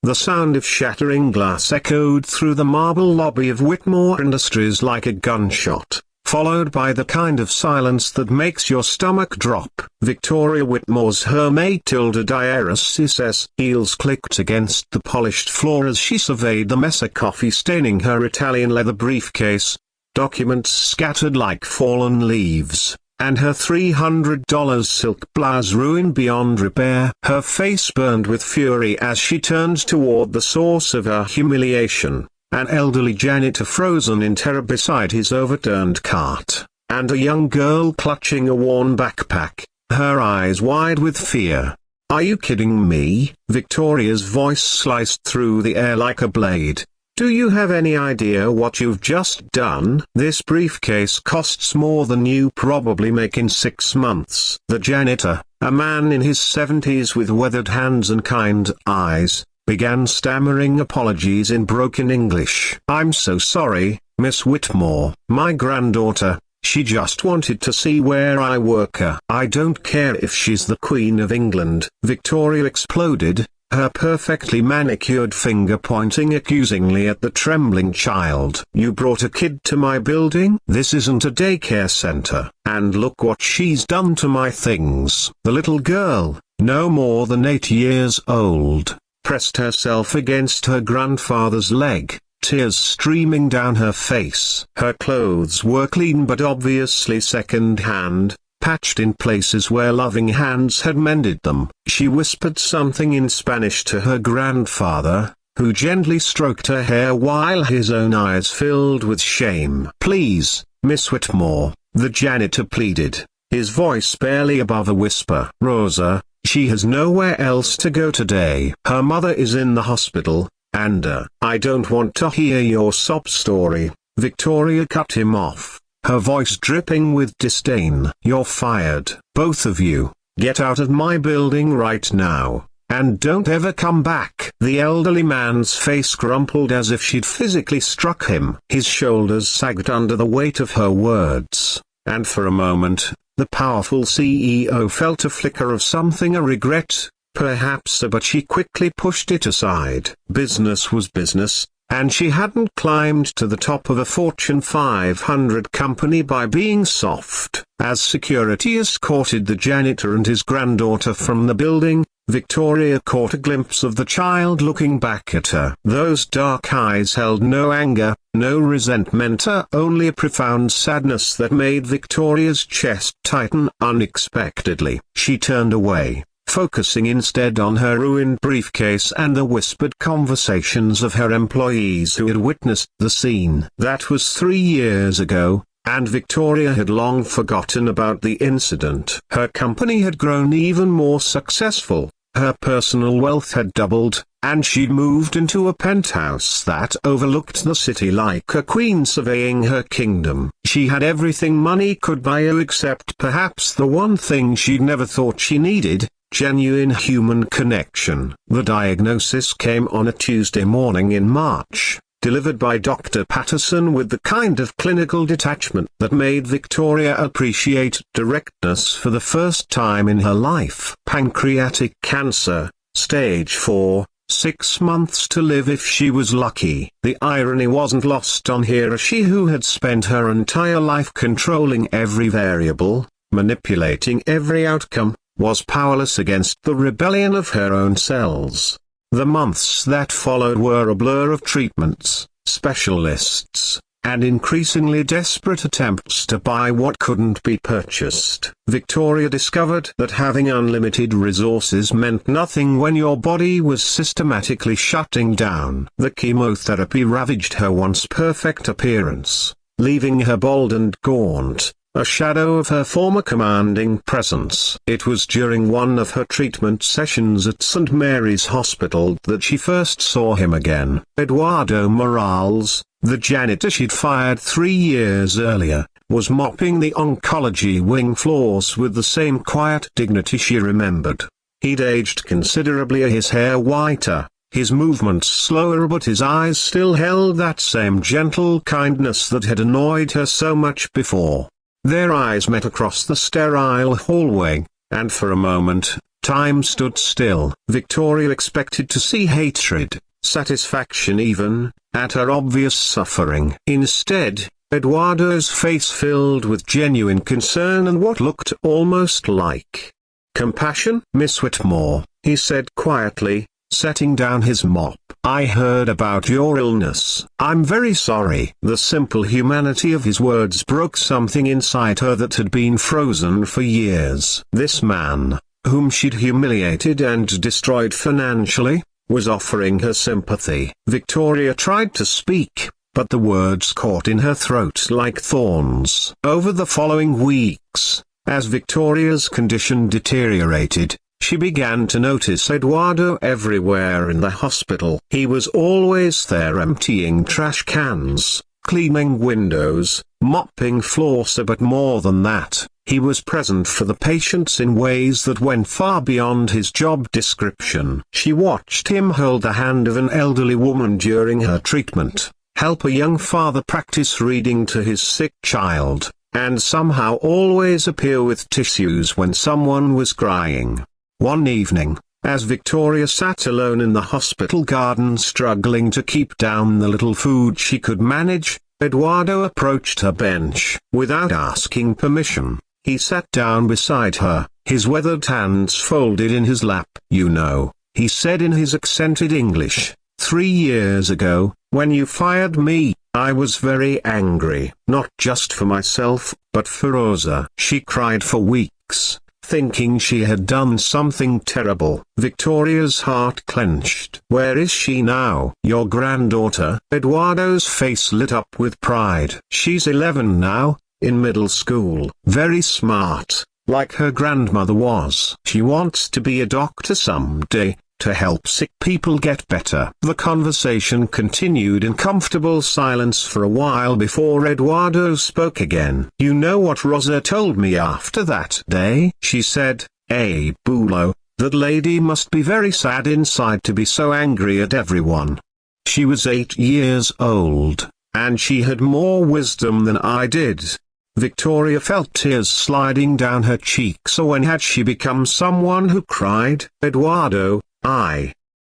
The sound of shattering glass echoed through the marble lobby of Whitmore Industries like a gunshot, followed by the kind of silence that makes your stomach drop. Victoria Whitmore's Hermaid tilde diaresis heels clicked against the polished floor as she surveyed the mess of coffee staining her Italian leather briefcase, documents scattered like fallen leaves, and her $300 silk blouse ruined beyond repair. Her face burned with fury as she turned toward the source of her humiliation, an elderly janitor frozen in terror beside his overturned cart, and a young girl clutching a worn backpack, her eyes wide with fear. "Are you kidding me?" Victoria's voice sliced through the air like a blade. "Do you have any idea what you've just done? This briefcase costs more than you probably make in 6 months." The janitor, a man in his 70s with weathered hands and kind eyes, began stammering apologies in broken English. "I'm so sorry, Miss Whitmore. My granddaughter, she just wanted to see where I work. I don't care if she's the Queen of England." Victoria exploded, her perfectly manicured finger pointing accusingly at the trembling child. "You brought a kid to my building? This isn't a daycare center. And look what she's done to my things." The little girl, no more than 8 years old, pressed herself against her grandfather's leg, tears streaming down her face. Her clothes were clean but obviously second-hand, patched in places where loving hands had mended them. She whispered something in Spanish to her grandfather, who gently stroked her hair while his own eyes filled with shame. "Please, Miss Whitmore," the janitor pleaded, his voice barely above a whisper. "Rosa, she has nowhere else to go today. Her mother is in the hospital, and I don't want to hear your sob story." Victoria cut him off, her voice dripping with disdain. "You're fired, both of you. Get out of my building right now, and don't ever come back." The elderly man's face crumpled as if she'd physically struck him. His shoulders sagged under the weight of her words, and for a moment, the powerful CEO felt a flicker of something, a regret, perhaps, but she quickly pushed it aside. Business was business, and she hadn't climbed to the top of a Fortune 500 company by being soft. As security escorted the janitor and his granddaughter from the building, Victoria caught a glimpse of the child looking back at her. Those dark eyes held no anger, no resentment, only a profound sadness that made Victoria's chest tighten unexpectedly. She turned away, focusing instead on her ruined briefcase and the whispered conversations of her employees who had witnessed the scene. That was 3 years ago, and Victoria had long forgotten about the incident. Her company had grown even more successful, her personal wealth had doubled, and she'd moved into a penthouse that overlooked the city like a queen surveying her kingdom. She had everything money could buy except perhaps the one thing she'd never thought she needed: genuine human connection. The diagnosis came on a Tuesday morning in March, delivered by Dr. Patterson with the kind of clinical detachment that made Victoria appreciate directness for the first time in her life. Pancreatic cancer, stage 4, 6 months to live if she was lucky. The irony wasn't lost on Hiroshi, who had spent her entire life controlling every variable, manipulating every outcome, was powerless against the rebellion of her own cells. The months that followed were a blur of treatments, specialists, and increasingly desperate attempts to buy what couldn't be purchased. Victoria discovered that having unlimited resources meant nothing when your body was systematically shutting down. The chemotherapy ravaged her once perfect appearance, leaving her bald and gaunt, a shadow of her former commanding presence. It was during one of her treatment sessions at St. Mary's Hospital that she first saw him again. Eduardo Morales, the janitor she'd fired 3 years earlier, was mopping the oncology wing floors with the same quiet dignity she remembered. He'd aged considerably, his hair whiter, his movements slower, but his eyes still held that same gentle kindness that had annoyed her so much before. Their eyes met across the sterile hallway, and for a moment, Time stood still. Victoria expected to see hatred, satisfaction even, at her obvious suffering. Instead, Eduardo's face filled with genuine concern and what looked almost like compassion. "Miss Whitmore," he said quietly, setting down his mop. "I heard about your illness. I'm very sorry." The simple humanity of his words broke something inside her that had been frozen for years. This man, whom she'd humiliated and destroyed financially, was offering her sympathy. Victoria tried to speak, but the words caught in her throat like thorns. Over the following weeks, as Victoria's condition deteriorated, she began to notice Eduardo everywhere in the hospital. He was always there emptying trash cans, cleaning windows, mopping floors, but more than that, he was present for the patients in ways that went far beyond his job description. She watched him hold the hand of an elderly woman during her treatment, help a young father practice reading to his sick child, and somehow always appear with tissues when someone was crying. One evening, as Victoria sat alone in the hospital garden struggling to keep down the little food she could manage, Eduardo approached her bench. Without asking permission, he sat down beside her, his weathered hands folded in his lap. "You know," he said in his accented English, 3 years ago, when you fired me, I was very angry, not just for myself, but for Rosa." She cried for weeks, thinking she had done something terrible. Victoria's heart clenched. "Where is she now?" "Your granddaughter." Eduardo's face lit up with pride. "She's 11 now, in middle school. Very smart, like her grandmother was. She wants to be a doctor someday, to help sick people get better." The conversation continued in comfortable silence for a while before Eduardo spoke again. "You know what Rosa told me after that day?" she said. "Bulo, that lady must be very sad inside to be so angry at everyone. She was 8 years old, and she had more wisdom than I did." Victoria felt tears sliding down her cheeks. So when had she become someone who cried? "Eduardo,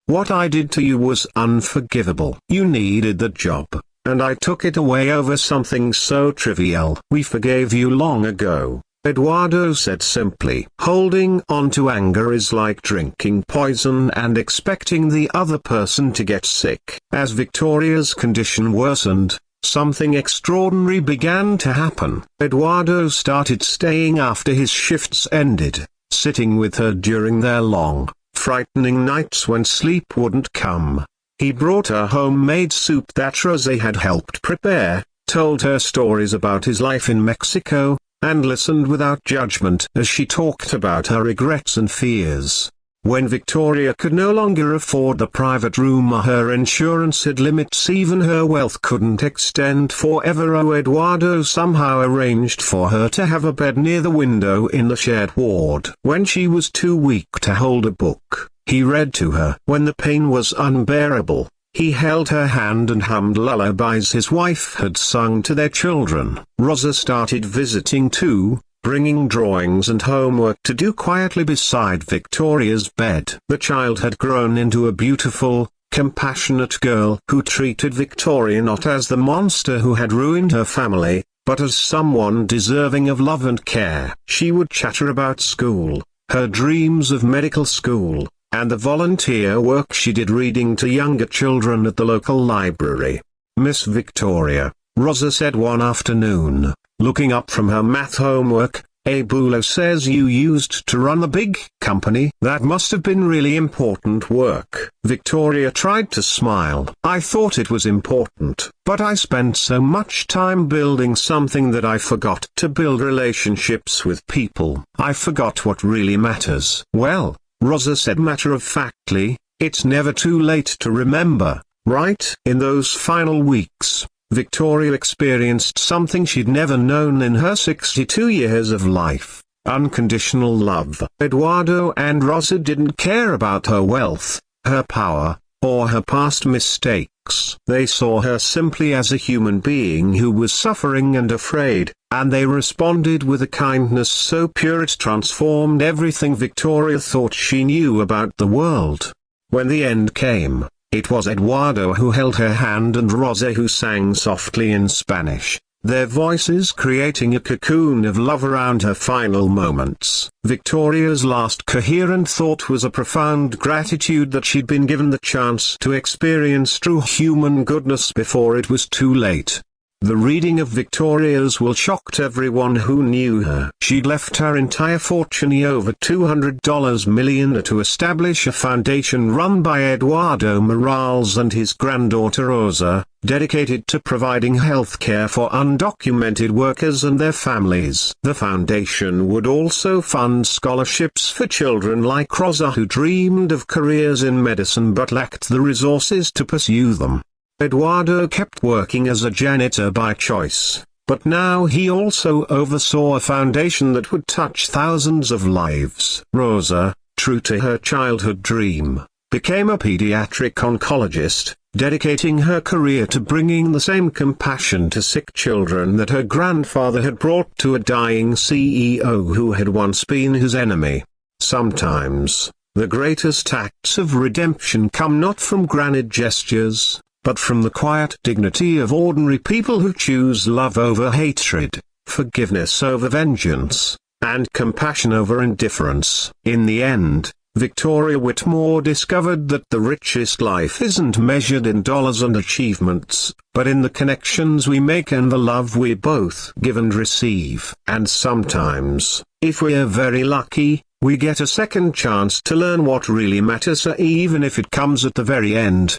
what I did to you was unforgivable. You needed the job, and I took it away over something so trivial." "We forgave you long ago," Eduardo said simply. Holding on to anger is like drinking poison and expecting the other person to get sick. As Victoria's condition worsened, something extraordinary began to happen. Eduardo started staying after his shifts ended, sitting with her during their long, frightening nights when sleep wouldn't come. He brought her homemade soup that Rosa had helped prepare, told her stories about his life in Mexico, and listened without judgment as she talked about her regrets and fears. When Victoria could no longer afford the private room or her insurance had limits even her wealth couldn't extend forever, Eduardo somehow arranged for her to have a bed near the window in the shared ward. When she was too weak to hold a book, he read to her. When the pain was unbearable, he held her hand and hummed lullabies his wife had sung to their children. Rosa started visiting too, bringing drawings and homework to do quietly beside Victoria's bed. The child had grown into a beautiful, compassionate girl who treated Victoria not as the monster who had ruined her family, but as someone deserving of love and care. She would chatter about school, her dreams of medical school, and the volunteer work she did reading to younger children at the local library. "Miss Victoria," Rosa said one afternoon, looking up from her math homework, "Bulo says you used to run a big company. That must have been really important work." Victoria tried to smile. "I thought it was important, but I spent so much time building something that I forgot to build relationships with people. I forgot what really matters." "Well," Rosa said matter-of-factly, "it's never too late to remember, right?" In those final weeks, Victoria experienced something she'd never known in her 62 years of life: unconditional love. Eduardo and Rosa didn't care about her wealth, her power, or her past mistakes. They saw her simply as a human being who was suffering and afraid, and they responded with a kindness so pure it transformed everything Victoria thought she knew about the world. When the end came, it was Eduardo who held her hand and Rosa who sang softly in Spanish, their voices creating a cocoon of love around her final moments. Victoria's last coherent thought was a profound gratitude that she'd been given the chance to experience true human goodness before it was too late. The reading of Victoria's will shocked everyone who knew her. She'd left her entire fortune, over $200 million, to establish a foundation run by Eduardo Morales and his granddaughter Rosa, dedicated to providing health care for undocumented workers and their families. The foundation would also fund scholarships for children like Rosa who dreamed of careers in medicine but lacked the resources to pursue them. Eduardo kept working as a janitor by choice, but now he also oversaw a foundation that would touch thousands of lives. Rosa, true to her childhood dream, became a pediatric oncologist, dedicating her career to bringing the same compassion to sick children that her grandfather had brought to a dying CEO who had once been his enemy. Sometimes, the greatest acts of redemption come not from grand gestures, but from the quiet dignity of ordinary people who choose love over hatred, forgiveness over vengeance, and compassion over indifference. In the end, Victoria Whitmore discovered that the richest life isn't measured in dollars and achievements, but in the connections we make and the love we both give and receive. And sometimes, if we're very lucky, we get a second chance to learn what really matters, even if it comes at the very end.